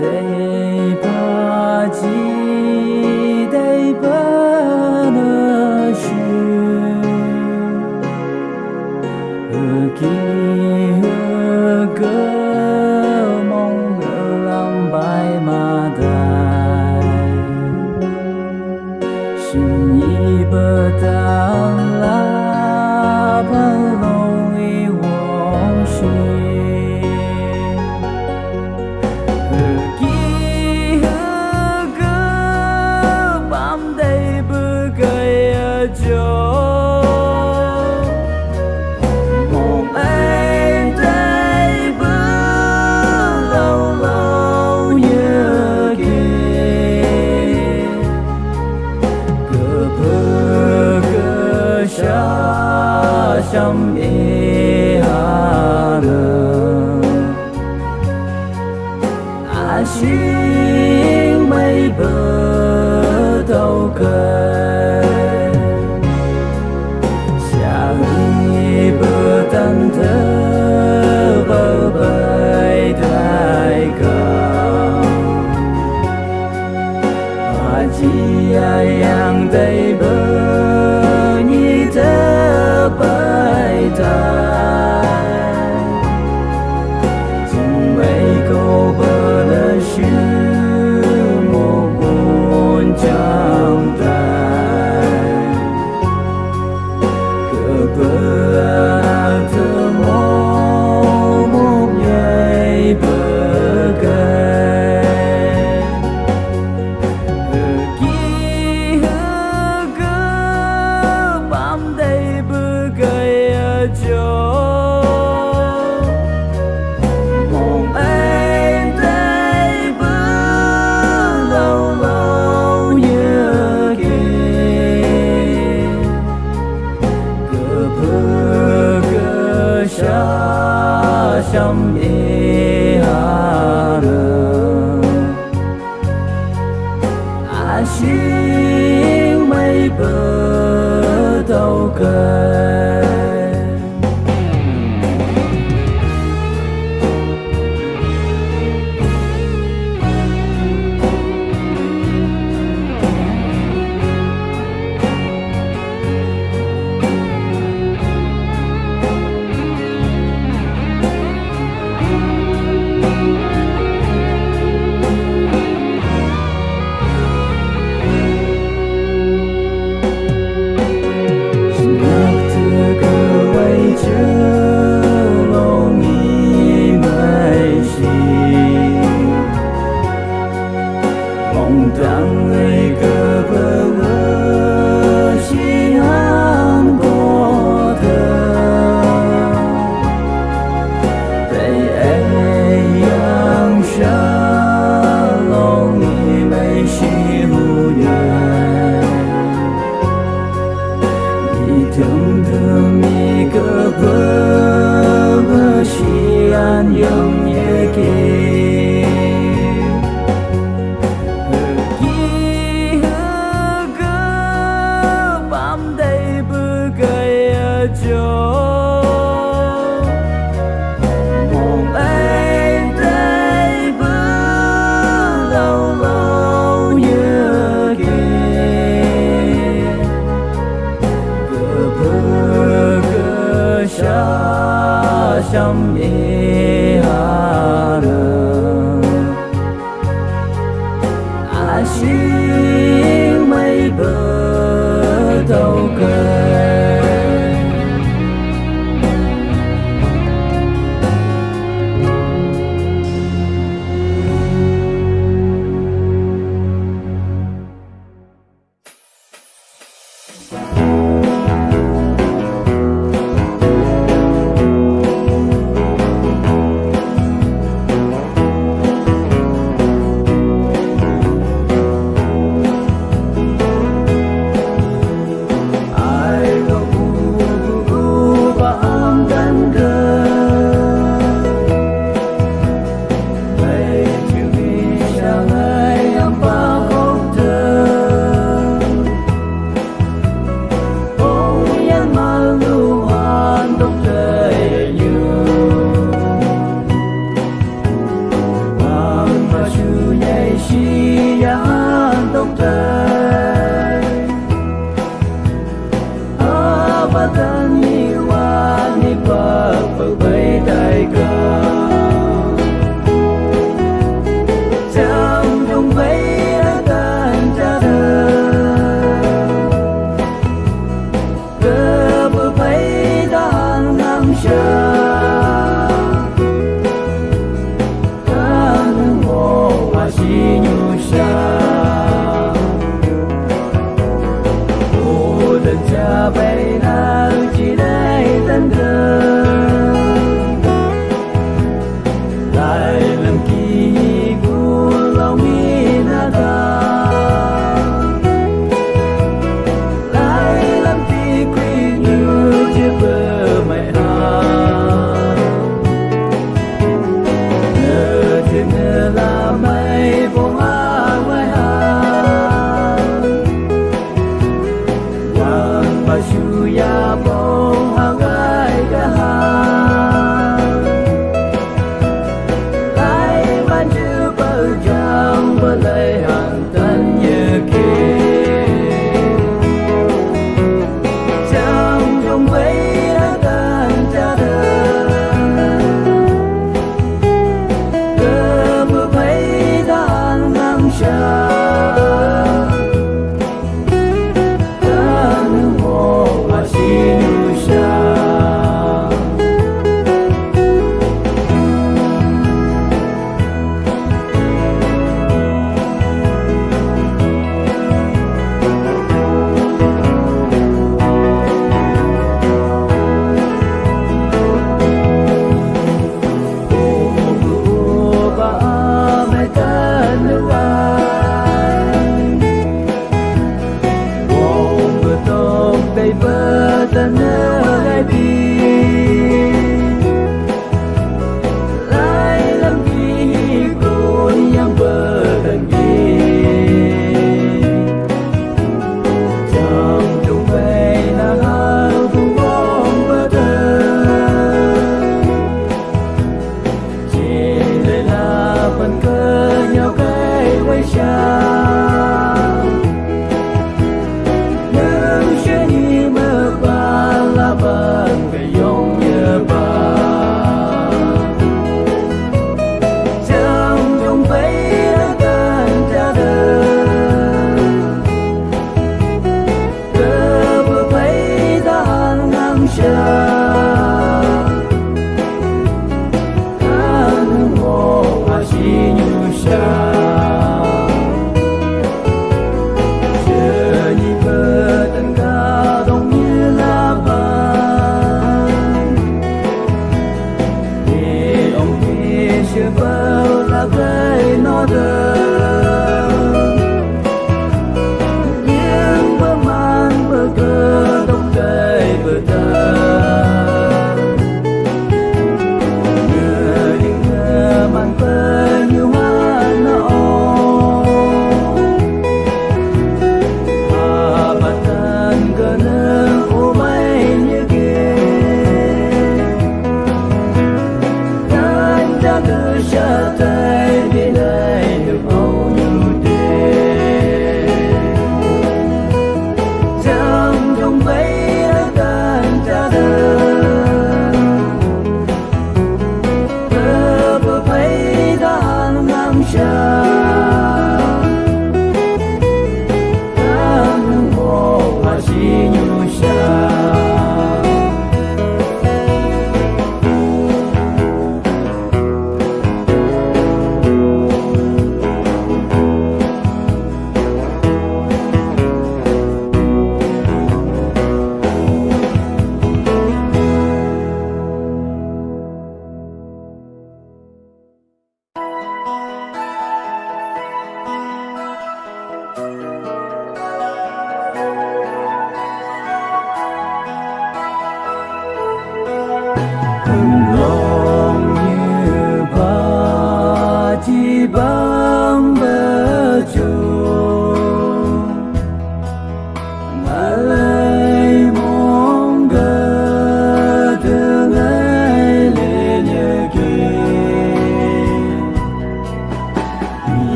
Dei paji dei bana shu Ki cơ mong làm bài mà đại Xin y bờ tang la bờ long y wong shi Chăm e hà nơ a xin mây bờ đâu cây xa đi bờ tan thơ bờ bay đại cao a chi ai yang đây bờ như thơ bay đại chung mấy câu bờ lơ sư một buồn trong tay cờ bờ thơ mô một nhảy bờ cây ký hứa cơ bám đầy bờ cây cho mong em đây bước lâu lâu như kia cơ bơ cơ xa xăm e hà nơ a xin mây bờ đâu cây Đang ngày cơ bơ ngơ xin ham có thơ Tây em yang xa lòng nghi mây si hù nhẹ Đi thương thương mi cơ bơ si an yang nhẹ kia mong em đây bước lâu lâu như kia cơ bơ cơ xa xăm e hà nơ a xin mây bờ đâu cây Mà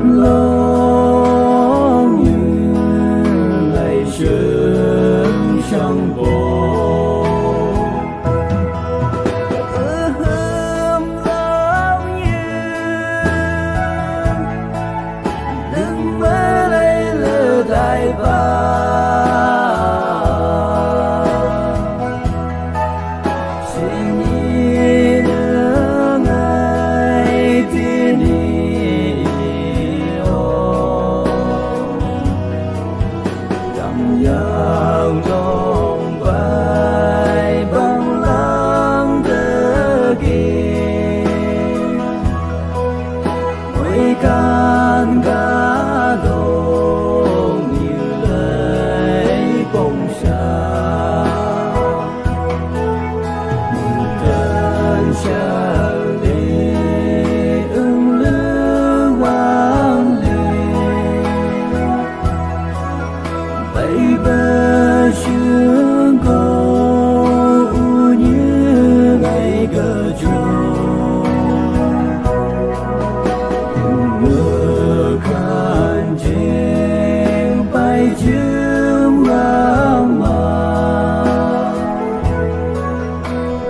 lòng như ngày sương trong bồn hương lòng như đừng mơ lấy lửa đại ba can cá đồ như lấy bông sao mừng cơn sao đi ưng lư quang lên bay bờ sương câu như ngày cờ chuông chim vang mà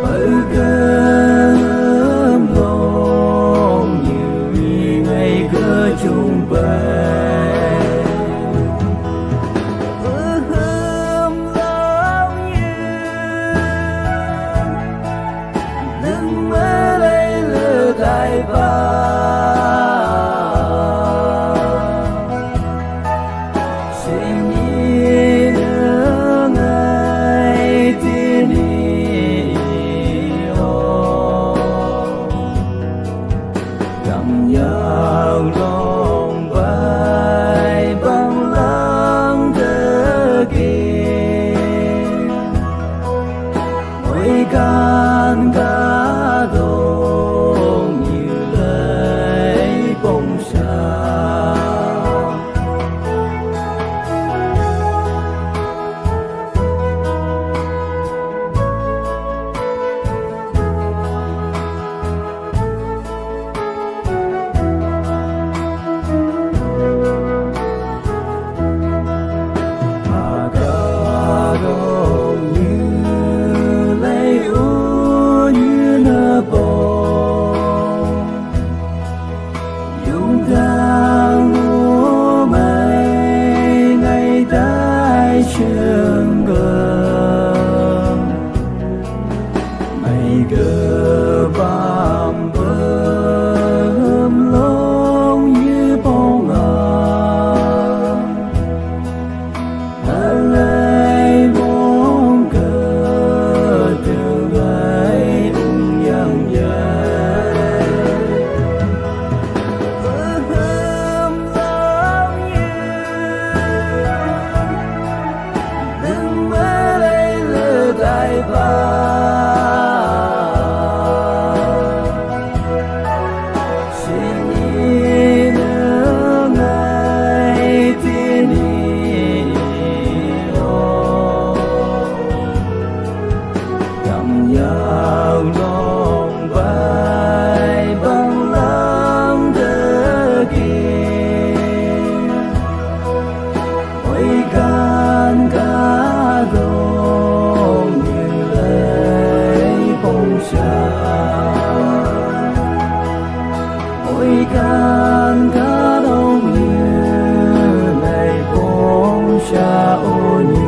bởi cơn lòng như ngày cờ chung bay hương lòng như đừng mơ lấy lửa đại ba can cá đồ như lấy bông sao mà cá đồ như dung tháng mùa mây ngày đại trường cờ mây cờ bám bơm lông như bông lấy bông cờ từ gái ung yang dài đừng mơ lấy lửa đại ba xin đi nữa ngày thiên đi cầm nhau lòng vai bằng lắm đỡ kia ôi can cá đồ như lấy bông sao ôi can cá đồ như lấy bông sao như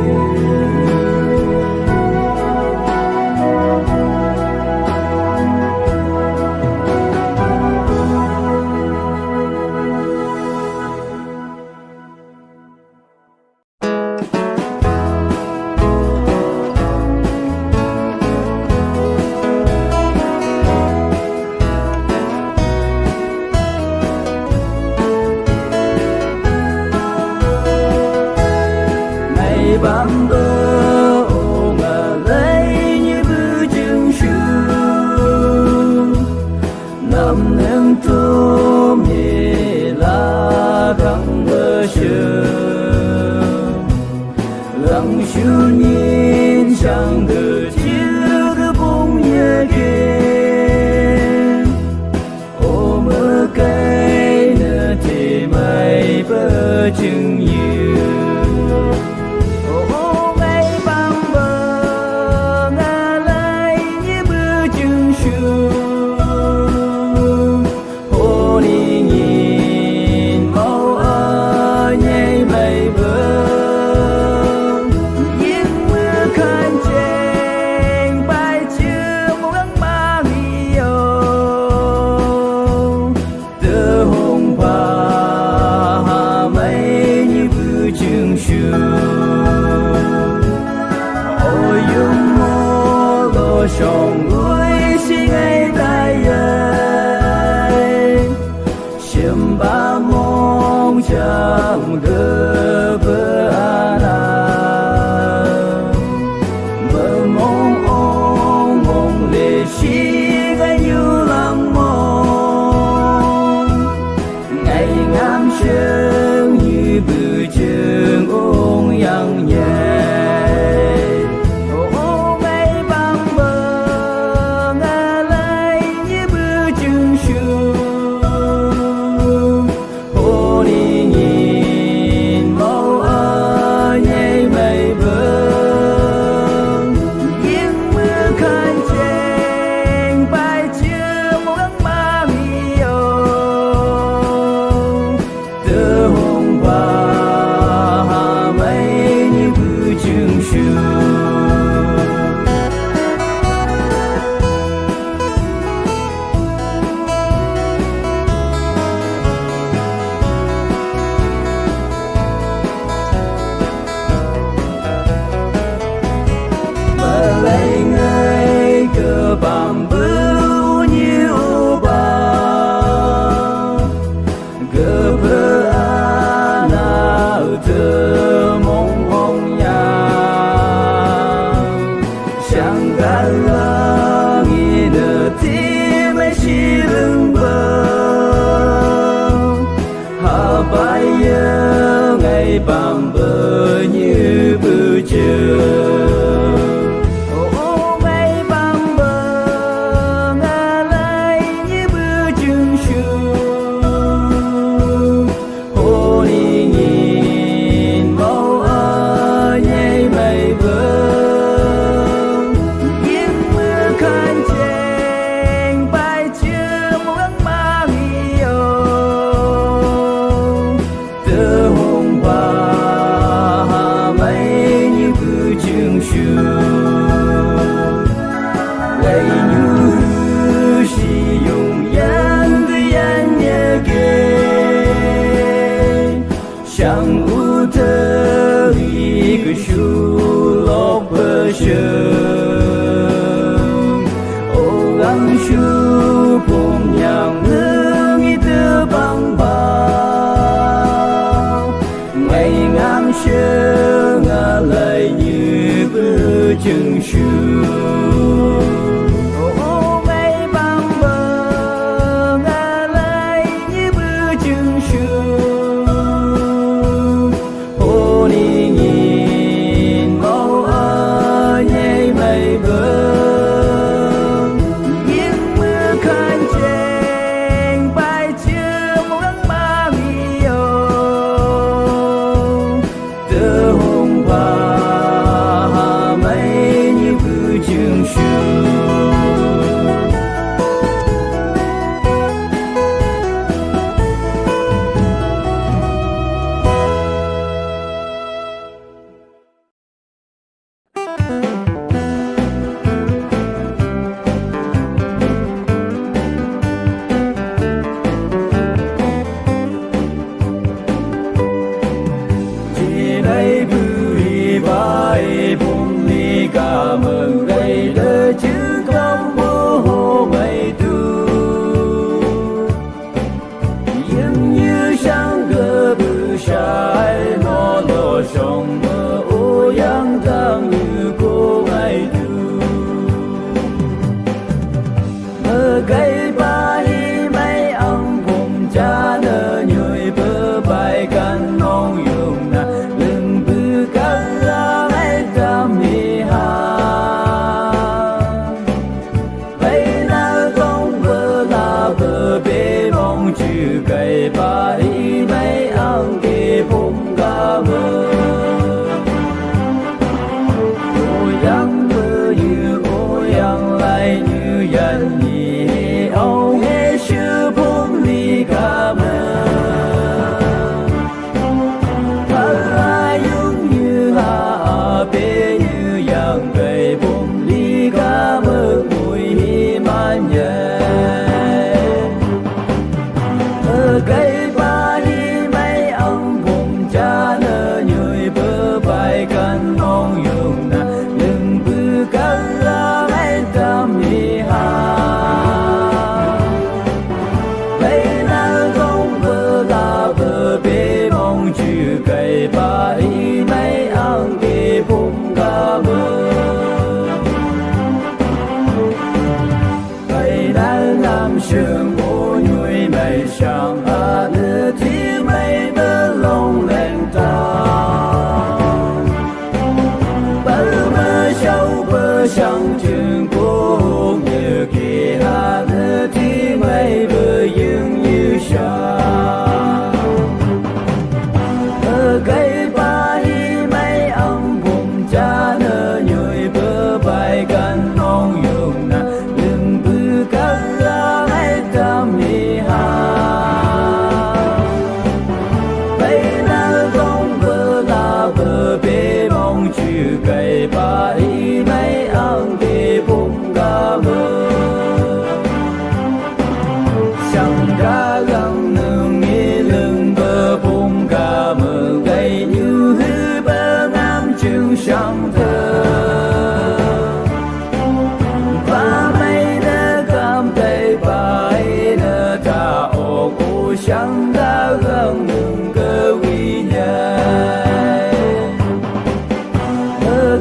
bám bơ ô ngờ lấy như bư chừng sương nằm nâng tôm nhẹ la răng bơ sương lăng shu nhìn chẳng cờ chiếu cứ bông nhẹ ghê ô mơ cây nở thì mơ chừng nhiều ngày bằng bờ ngà lai như bữa chừng sương hồ đi nhìn màu ở nhảy mây bờ những mưa khăn chênh bài chưa muốn mang yêu từ hôm qua mây như bữa chừng sương ôi yung mô lo sông núi xin ngày đại ơi xiêm ba mong chẳng đưa bờ ana bờ mong ong mong lệ xin ngày như lăng mong ngày ngắm sương như bữa trường ong yang nhẹ ngày bằng bờ ngà lai như bữa chừng sương hồ đi nhìn màu ở nhảy mây bờ những mưa khăn chênh bài chưa muốn mang yêu từ hôm qua mây như bữa chừng sương mà lấy người cơ bằng bưu nhiêu bao cơ bơ ana thơ mong mong nhà chẳng cả langit thì mấy chi lưng bờ hà bay ngày bằng bờ như bữa trường ngày bằng bờ ngà lai như bữa chừng sương hồ đi nhìn màu ở nhảy mây bờ những mưa khăn chênh bài chưa muốn mang yêu từ hôm qua mây như bữa chừng sương ngày như si dùng yan cứ yan nhẹ kề chẳng u thơ đi cứ shu lộc bờ sương ô gắng shu cùng nhàng hương ý tư bằng bao ngày ngắm sương ngả lại như bữa chừng sương ngày bằng bờ ngà lai như bữa chừng sương hồ đi nhìn màu ở nhảy mây bờ những mưa khăn chênh bài chưa muốn mang yêu từ hôm qua mây như bữa chừng sương chỉ đây bụi bay bùng ly cảm ơn đây đỡ chứ không bố hồ mây tu nhưng như sáng cơ bự sai nó lo sông mơ ô yang tăng như cô ngày tu mơ cây ba hi mấy ông cùng cha nơ nhồi bơ bài căn nông dùng na lưng bự căn la mấy tam mi ha bây na công bơ la bơ bê mong chữ cây ba hi mấy ông kê gần cơ quy nhai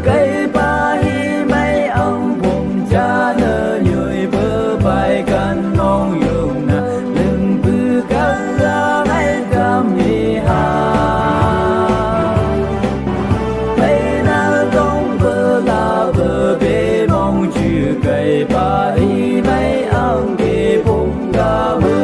cây ba hi mấy ông vùng cha nơ nhồi bơ bài căn nông dùng na đừng bư căn ra ngay cam hi ha mấy na đông bơ la bơ bê mong chữ cây ba hi mấy ông kê vùng ca mơ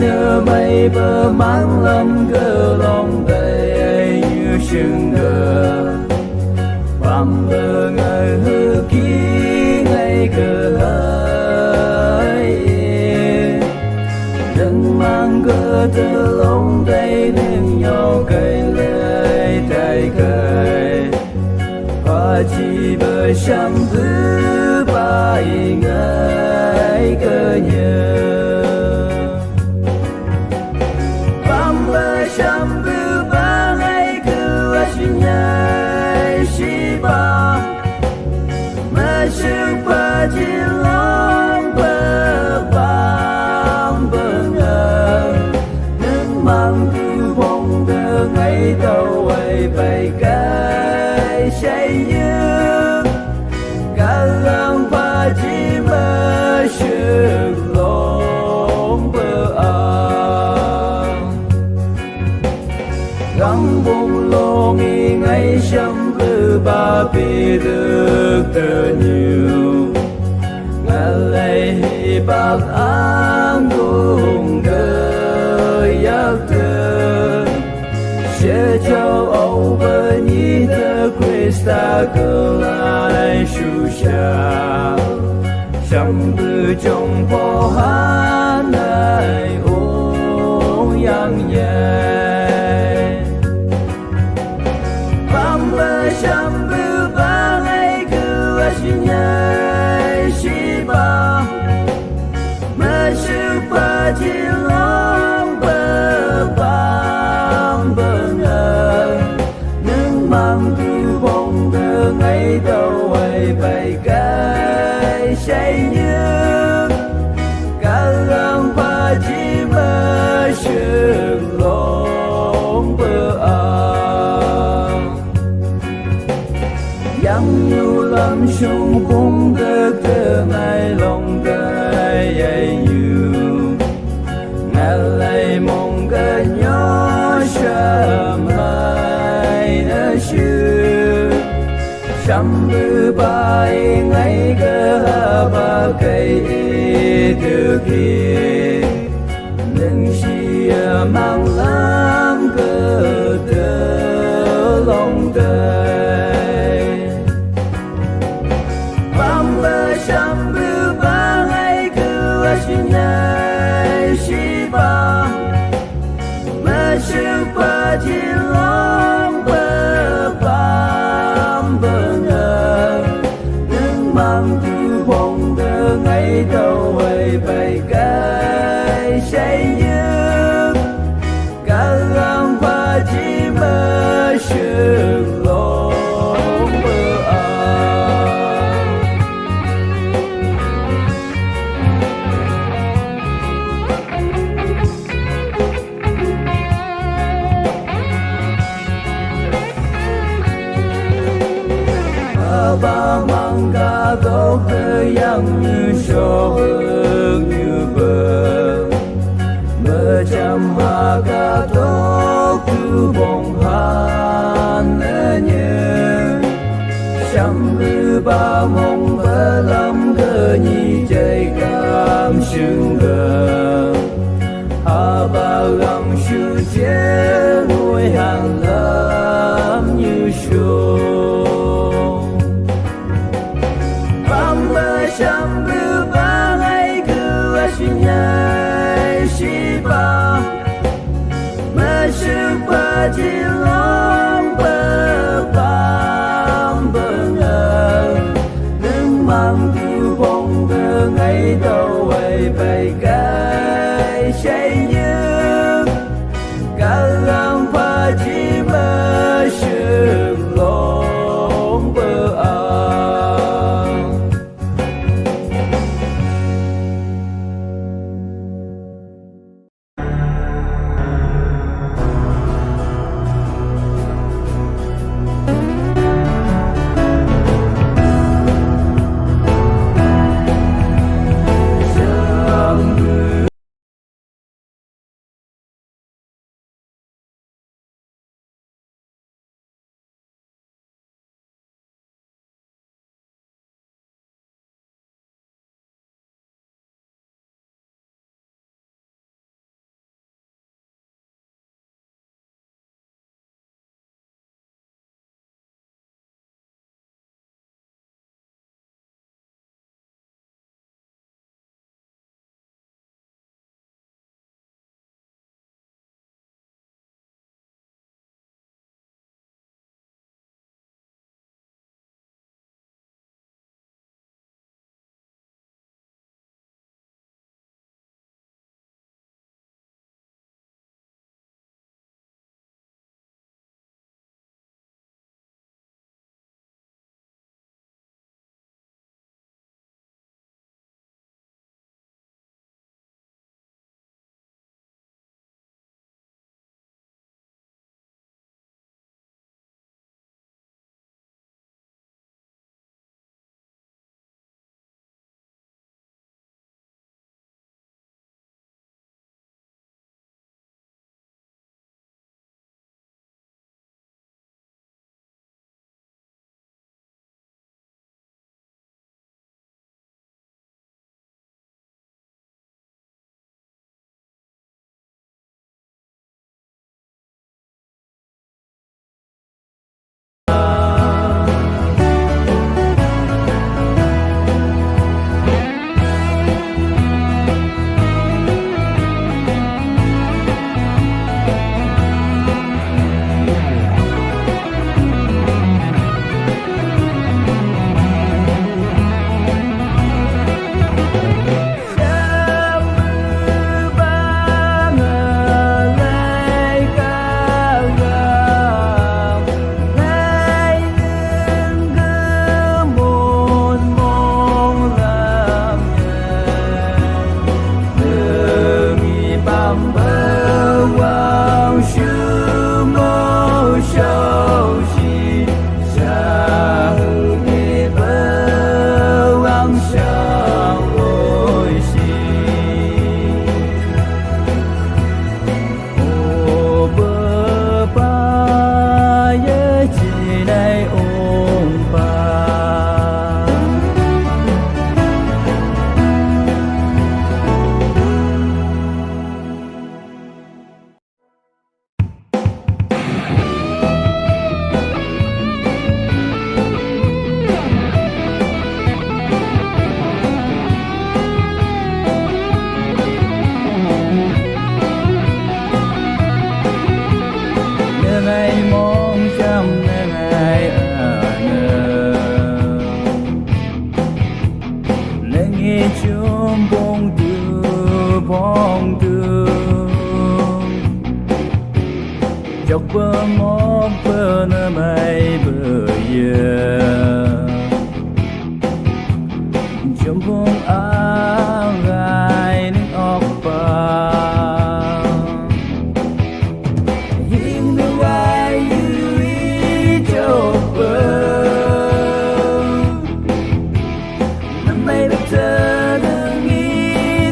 nơ bay bơ mang lâm cơ lòng đầy như sương ngờ băm bơ ngờ hư ký ngày cơ hơi đừng mang cơ tơ lòng đầy nên nhau cây lệ tay cây và chỉ bơ sắm thứ bài ngày cơ nhớ Shambu bangai kuasinya shiba masuk pajilong bebang bengar nâng mang tu bông đơ ngày đầu ấy bay cái say như cả lòng paji masuk long găng bông lô nghi ngay sâm bư ba bì được tờ nhiều ngà lây hi bạc áng cùng cơ giác tờ sẽ châu âu bơ nhi tờ Christa cơ lại su xa sâm bư trong phó hát này uống yang nhẹ Shambu bangai kuasinya shiba masuk pajilong bebang bengar nâng mang tu bông đơ ngày đầu ấy bay cái say như cả lòng paji masuk long yang nhiều lắm sung cũng cơ cơ ngày lòng cây ấy nhiều ngày lại mong cơ nhỏ sớm mai nó chưa sắm bư bay ngày cơ ba cây từ kia đừng chỉ mang lắm cơ tơ lòng tơ Shambu bangai kuasinya shiba masuk pajilong bebang bengar nâng mang tu bông đơ ngày đầu ấy bay cái say như cả lòng paji masuk long ba mang ca gốc cơ yang như sổ hương như bờ mơ chăm ha ca tốt tu bông han nhớ chăm lư ba mong bơ lâm cơ nhi chạy cam sương gờ ha ba gam shu chế ngôi hàng lâm như sổ Shambu bangai kuasinya shiba masuk pajilong đây ôm ba chọc bơ mốc bơ nơ mây bơ ye trong vùng áo gai nước ốc ba hiên nước gai yu chọc bơ nơ mây bơ tơ nơ nghi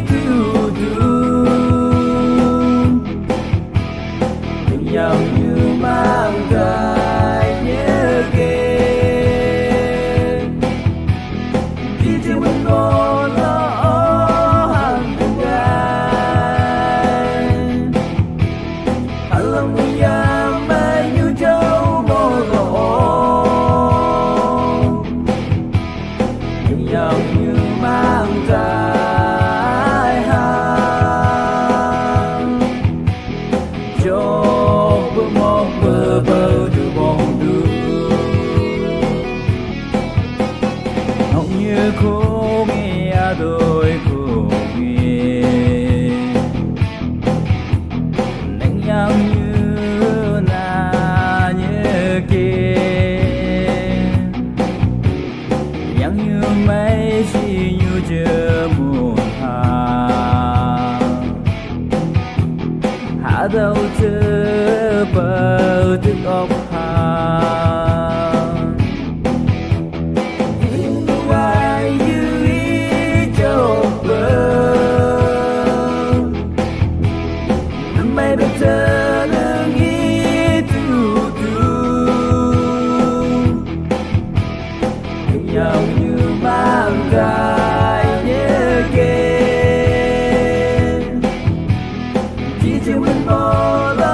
tu tu nhau như mang gai nhớ ghê đi trên mình ngô lo hàng gai alam yang mai như châu mô lộ nhau như mang gai hàng cho bơ bơ từ bóng đường hồng như khô nghe đôi khô nghe nắng nhau như na như kia yang như mấy chỉ như chờ một hạ đâu chờ bờ thức ốc hàng hiên ngoài như ý châu bờ mây bên chờ nâng ý tu tu nhau như mang gai nhớ ghê chỉ chiều mình bỏ lỡ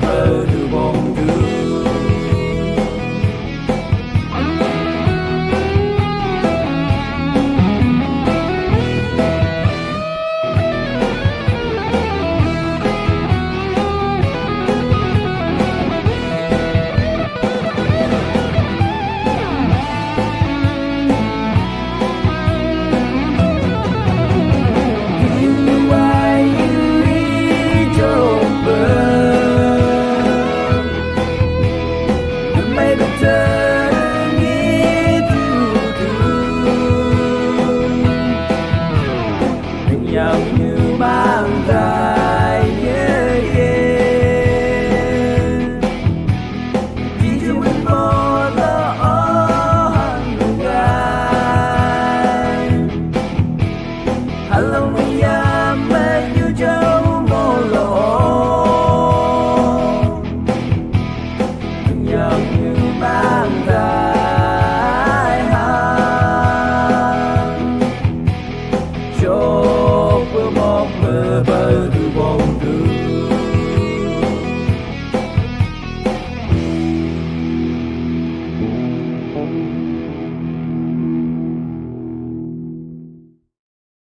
bơ